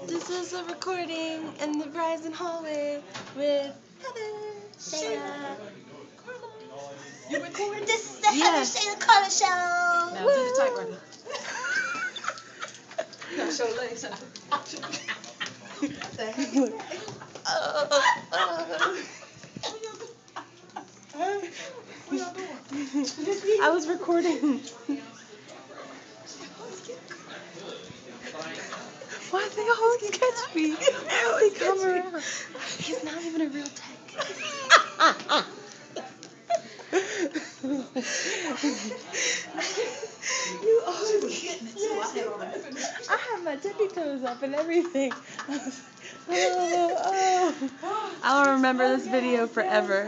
This is a recording in the Verizon hallway with Heather, Shayla Carla. You recording? This is the Heather Shayla Carla show. Now do the typewriter. You gotta show legs. What y'all doing? I was recording. Why do they always catch me? They come around. He's not even a real tech. You always getting it too. I have my tippy toes up and everything. Oh. I'll remember this video forever.